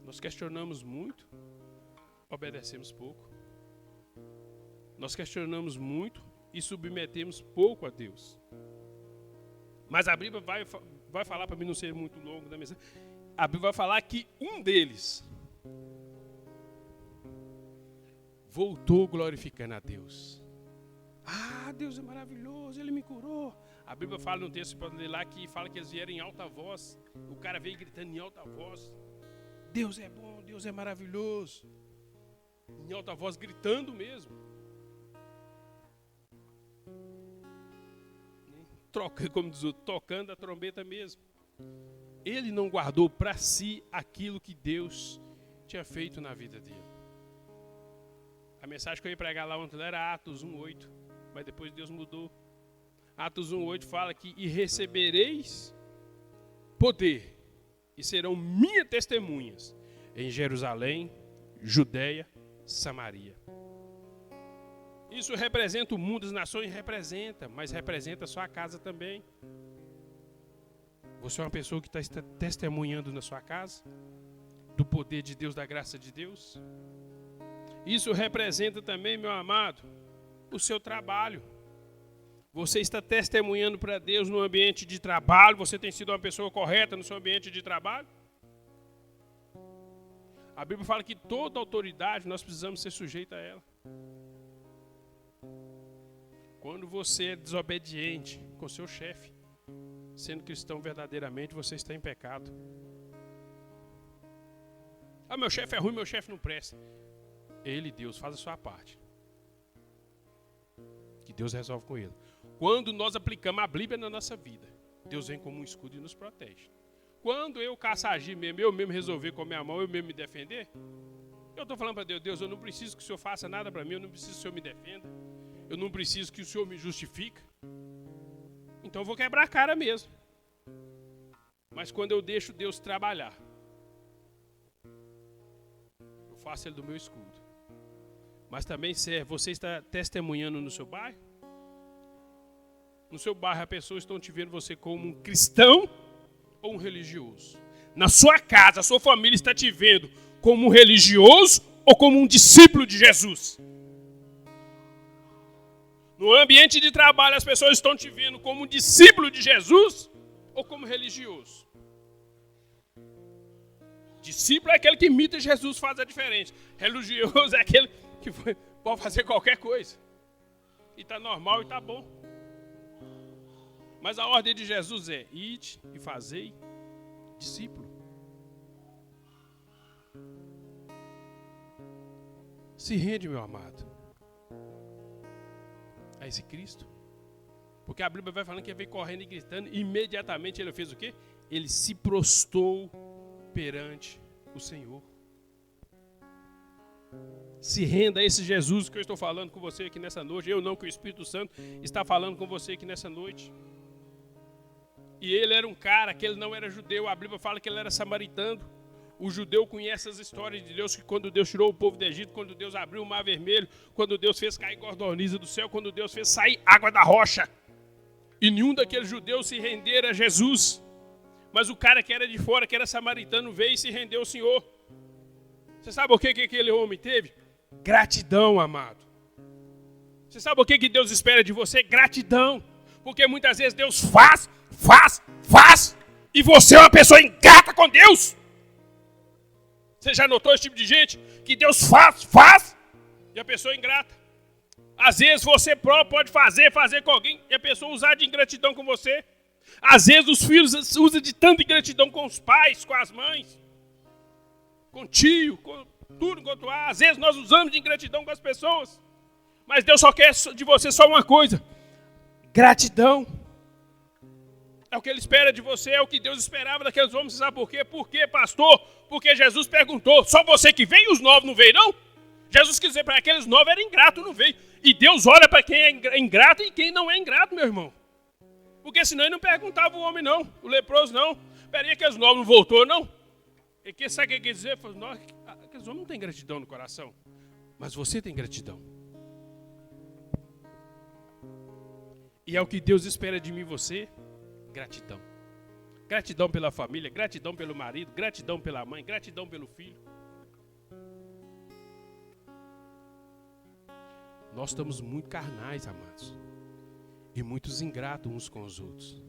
Nós questionamos muito, obedecemos pouco. Nós questionamos muito e submetemos pouco a Deus. Mas a Bíblia vai falar, para mim não ser muito longo da mensagem, a Bíblia vai falar que um deles voltou glorificando a Deus. Ah, Deus é maravilhoso, Ele me curou. A Bíblia fala no texto, você pode ler lá, que fala que eles vieram em alta voz. O cara veio gritando em alta voz. Deus é bom, Deus é maravilhoso. Em alta voz, gritando mesmo. Como diz o outro, tocando a trombeta mesmo. Ele não guardou para si aquilo que Deus tinha feito na vida dele. A mensagem que eu ia pregar lá ontem era Atos 1:8, mas depois Deus mudou. Atos 1:8 fala que e recebereis poder e serão minhas testemunhas em Jerusalém, Judeia, Samaria. Isso representa o mundo, as nações representa, mas representa a sua casa também. Você é uma pessoa que está testemunhando na sua casa do poder de Deus, da graça de Deus. Isso representa também, meu amado, o seu trabalho. Você está testemunhando para Deus no ambiente de trabalho? Você tem sido uma pessoa correta no seu ambiente de trabalho? A Bíblia fala que toda autoridade nós precisamos ser sujeitos a ela. Quando você é desobediente com seu chefe, sendo cristão verdadeiramente, você está em pecado. Ah, meu chefe é ruim, meu chefe não presta. Ele, Deus, faz a sua parte. Que Deus resolve com ele. Quando nós aplicamos a Bíblia na nossa vida, Deus vem como um escudo e nos protege. Quando eu caçar agir mesmo, eu mesmo resolver com a minha mão, eu mesmo me defender, eu estou falando para Deus, Deus, eu não preciso que o Senhor faça nada para mim, eu não preciso que o Senhor me defenda, eu não preciso que o Senhor me justifique. Então eu vou quebrar a cara mesmo. Mas quando eu deixo Deus trabalhar, eu faço Ele do meu escudo. Mas também, você está testemunhando no seu bairro? No seu bairro, as pessoas estão te vendo você como um cristão ou um religioso? Na sua casa, a sua família está te vendo como um religioso ou como um discípulo de Jesus? No ambiente de trabalho, as pessoas estão te vendo como um discípulo de Jesus ou como religioso? Discípulo é aquele que imita Jesus, faz a diferença. Religioso é aquele que pode fazer qualquer coisa. E está normal e está bom. Mas a ordem de Jesus é: ide e fazei discípulo. Se rende, meu amado, a esse Cristo. Porque a Bíblia vai falando que ele veio correndo e gritando. E imediatamente ele fez o quê? Ele se prostrou perante o Senhor. Se renda a esse Jesus que eu estou falando com você aqui nessa noite. Eu não, que o Espírito Santo está falando com você aqui nessa noite. E ele era um cara que ele não era judeu. A Bíblia fala que ele era samaritano. O judeu conhece as histórias de Deus, que quando Deus tirou o povo do Egito, quando Deus abriu o mar vermelho, quando Deus fez cair cordoniza do céu, quando Deus fez sair água da rocha. E nenhum daqueles judeus se renderam a Jesus. Mas o cara que era de fora, que era samaritano, veio e se rendeu ao Senhor. Você sabe o que aquele homem teve? Gratidão, amado. Você sabe o que Deus espera de você? Gratidão. Porque muitas vezes Deus faz, e você é uma pessoa ingrata com Deus. Você já notou esse tipo de gente? Que Deus faz, e a pessoa é ingrata. Às vezes você próprio pode fazer com alguém, e a pessoa usar de ingratidão com você. Às vezes os filhos usam de tanta ingratidão com os pais, com as mães, com o tio, com tudo quanto há. Às vezes nós usamos de ingratidão com as pessoas. Mas Deus só quer de você só uma coisa: gratidão. É o que Ele espera de você, é o que Deus esperava daqueles homens. Você sabe por quê? Por quê, pastor? Porque Jesus perguntou: só você que veio e os 9 não veio, não? Jesus quis dizer para aqueles 9 era ingrato, não veio. E Deus olha para quem é ingrato e quem não é ingrato, meu irmão. Porque senão ele não perguntava o homem, não. O leproso, não. Peraí, aqueles 9 não voltou, não? E sabe o que quer dizer? Aqueles homens não têm gratidão no coração. Mas você tem gratidão. E é o que Deus espera de mim e você. Gratidão. Gratidão pela família, gratidão pelo marido, gratidão pela mãe, gratidão pelo filho. Nós estamos muito carnais, amados. E muitos ingratos uns com os outros.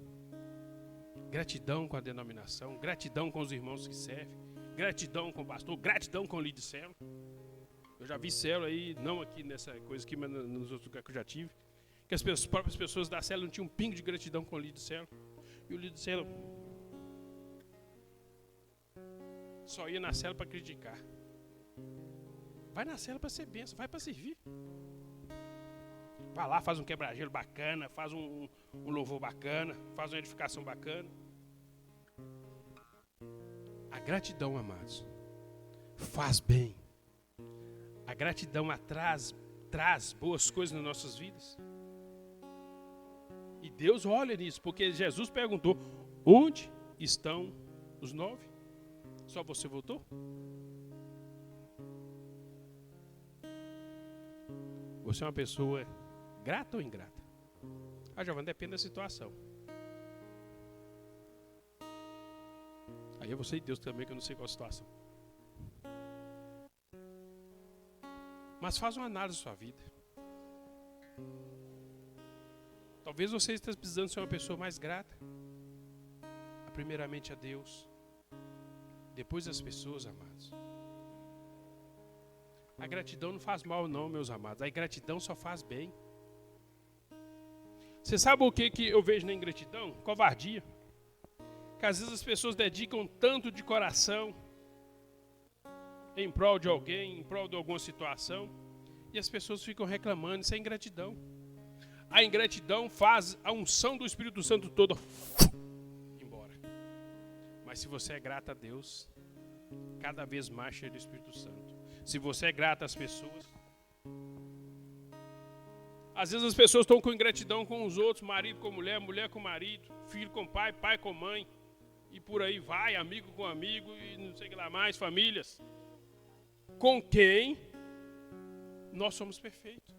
Gratidão com a denominação, gratidão com os irmãos que servem, gratidão com o pastor, gratidão com o líder de célula. Eu já vi célula aí, não aqui nessa coisa aqui, mas nos outros lugares que eu já tive, que as próprias pessoas da célula não tinham um pingo de gratidão com o líder de célula. E o líder de célula só ia na célula para criticar. Vai na célula para ser bênção, vai para servir. Vai lá, faz um quebra-gelo bacana, faz um louvor bacana, faz uma edificação bacana. A gratidão, amados, faz bem. A gratidão traz boas coisas nas nossas vidas. E Deus olha nisso, porque Jesus perguntou: onde estão os 9? Só você voltou? Você é uma pessoa grata ou ingrata? Giovana, depende da situação. Aí é você e Deus também, que eu não sei qual a situação. Mas faz uma análise da sua vida. Talvez você esteja precisando ser uma pessoa mais grata. Primeiramente a Deus. Depois as pessoas, amados. A gratidão não faz mal não, meus amados. A ingratidão só faz bem. Você sabe o que eu vejo na ingratidão? Covardia. Que às vezes as pessoas dedicam tanto de coração em prol de alguém, em prol de alguma situação, e as pessoas ficam reclamando. Isso é ingratidão. A ingratidão faz a unção do Espírito Santo toda embora. Mas se você é grato a Deus, cada vez mais cheio do Espírito Santo. Se você é grato às pessoas, às vezes as pessoas estão com ingratidão com os outros, marido com mulher, mulher com marido, filho com pai, pai com mãe, e por aí vai, amigo com amigo, e não sei o que lá mais, famílias. Com quem nós somos perfeitos.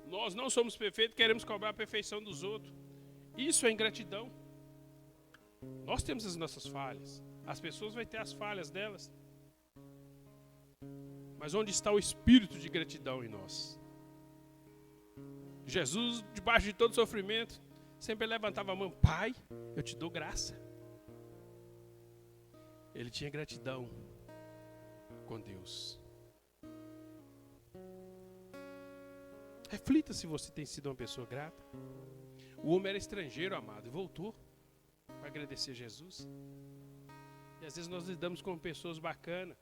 Nós não somos perfeitos, queremos cobrar a perfeição dos outros. Isso é ingratidão. Nós temos as nossas falhas. As pessoas vão ter as falhas delas. Mas onde está o espírito de gratidão em nós? Jesus, debaixo de todo sofrimento, sempre levantava a mão: Pai, eu te dou graça. Ele tinha gratidão com Deus. Reflita se você tem sido uma pessoa grata. O homem era estrangeiro, amado, e voltou para agradecer a Jesus. E às vezes nós lidamos com pessoas bacanas,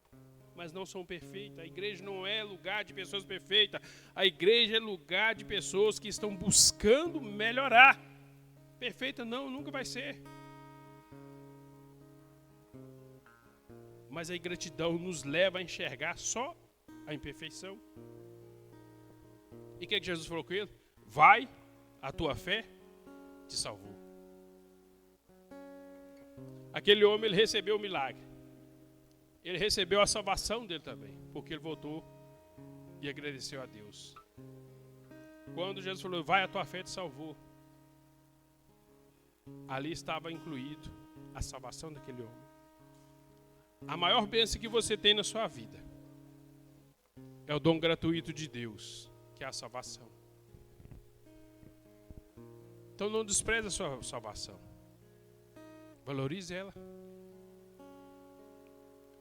mas não são perfeitas. A igreja não é lugar de pessoas perfeitas. A igreja é lugar de pessoas que estão buscando melhorar. Perfeita não, nunca vai ser. mas a ingratidão nos leva a enxergar só a imperfeição. E o que Jesus falou com ele? Vai, a tua fé te salvou. Aquele homem, ele recebeu o milagre. Ele recebeu a salvação dele também, porque ele voltou e agradeceu a Deus. Quando Jesus falou, vai, a tua fé te salvou, ali estava incluído a salvação daquele homem. A maior bênção que você tem na sua vida é o dom gratuito de Deus, que é a salvação. Então não despreze a sua salvação. Valorize ela.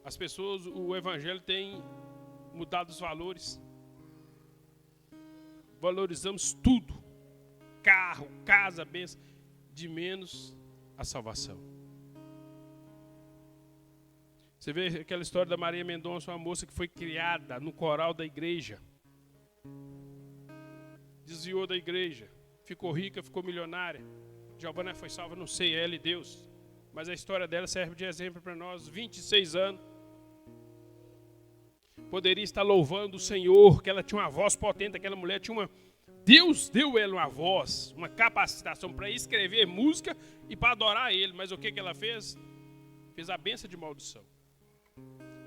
As pessoas, o evangelho tem mudado os valores. Valorizamos tudo. Carro, casa, bênção. De menos a salvação. Você vê aquela história da Maria Mendonça, uma moça que foi criada no coral da igreja. Desviou da igreja. Ficou rica, ficou milionária. Giovana foi salva, não sei, ela e Deus. Mas a história dela serve de exemplo para nós. 26 anos. Poderia estar louvando o Senhor, que ela tinha uma voz potente, aquela mulher tinha uma... Deus deu ela uma voz, uma capacitação para escrever música e para adorar Ele. Mas o que ela fez? Fez a bênção de maldição.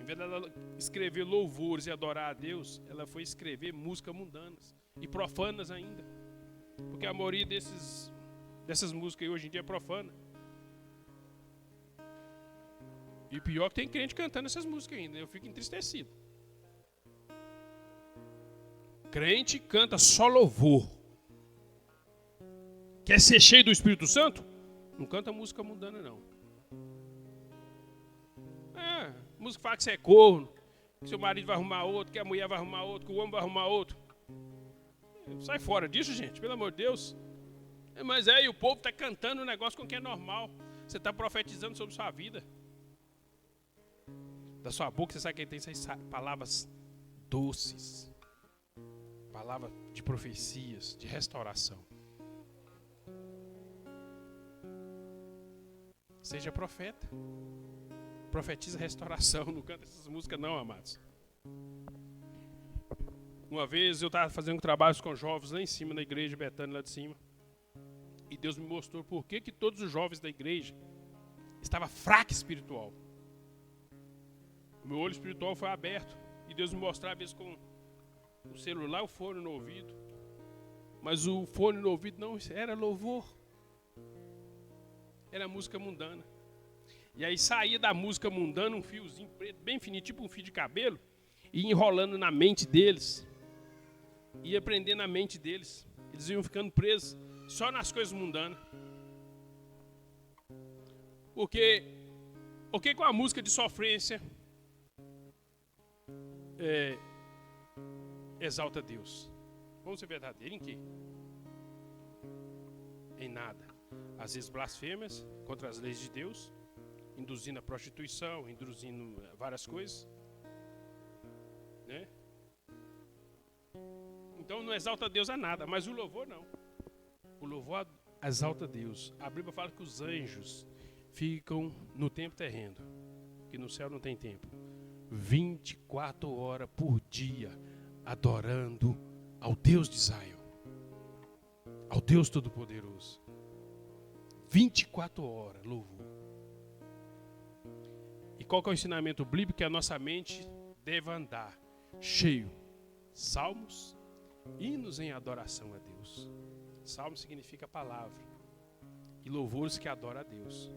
Em vez dela escrever louvores e adorar a Deus, ela foi escrever músicas mundanas e profanas ainda. Porque a maioria dessas músicas aí hoje em dia é profana. E pior que tem crente cantando essas músicas ainda, eu fico entristecido. Crente canta só louvor. Quer ser cheio do Espírito Santo? Não canta música mundana, não. Música fala que você é corno, que seu marido vai arrumar outro, que a mulher vai arrumar outro, que o homem vai arrumar outro. Sai fora disso, gente, pelo amor de Deus. Mas e o povo está cantando um negócio com que é normal. Você está profetizando sobre sua vida. Da sua boca, você sabe que tem essas palavras doces. Palavra de profecias, de restauração. Seja profeta. Profetiza restauração. Não canta essas músicas não, amados. Uma vez eu estava fazendo trabalhos com jovens lá em cima na igreja Betânia, lá de cima. E Deus me mostrou por que todos os jovens da igreja estavam fracos espiritual. O meu olho espiritual foi aberto. E Deus me mostrava às vezes com o celular, o fone no ouvido. Mas o fone no ouvido não era louvor. Era música mundana. E aí saía da música mundana um fiozinho preto, bem fininho, tipo um fio de cabelo, e ia enrolando na mente deles. Ia prendendo a mente deles. Eles iam ficando presos só nas coisas mundanas. Porque o que com a música de sofrência exalta Deus? Vamos ser verdadeiros em quê? Em nada. Às vezes blasfêmias contra as leis de Deus, induzindo a prostituição, induzindo várias coisas, né? Então não exalta Deus a nada, mas o louvor não. O louvor exalta Deus. A Bíblia fala que os anjos ficam no tempo terreno, que no céu não tem tempo, 24 horas por dia, adorando ao Deus de Israel, ao Deus Todo-Poderoso. 24 horas, louvor. E qual que é o ensinamento bíblico? Que a nossa mente deve andar cheio. Salmos, hinos em adoração a Deus. Salmo significa palavra. E louvores que adoram a Deus.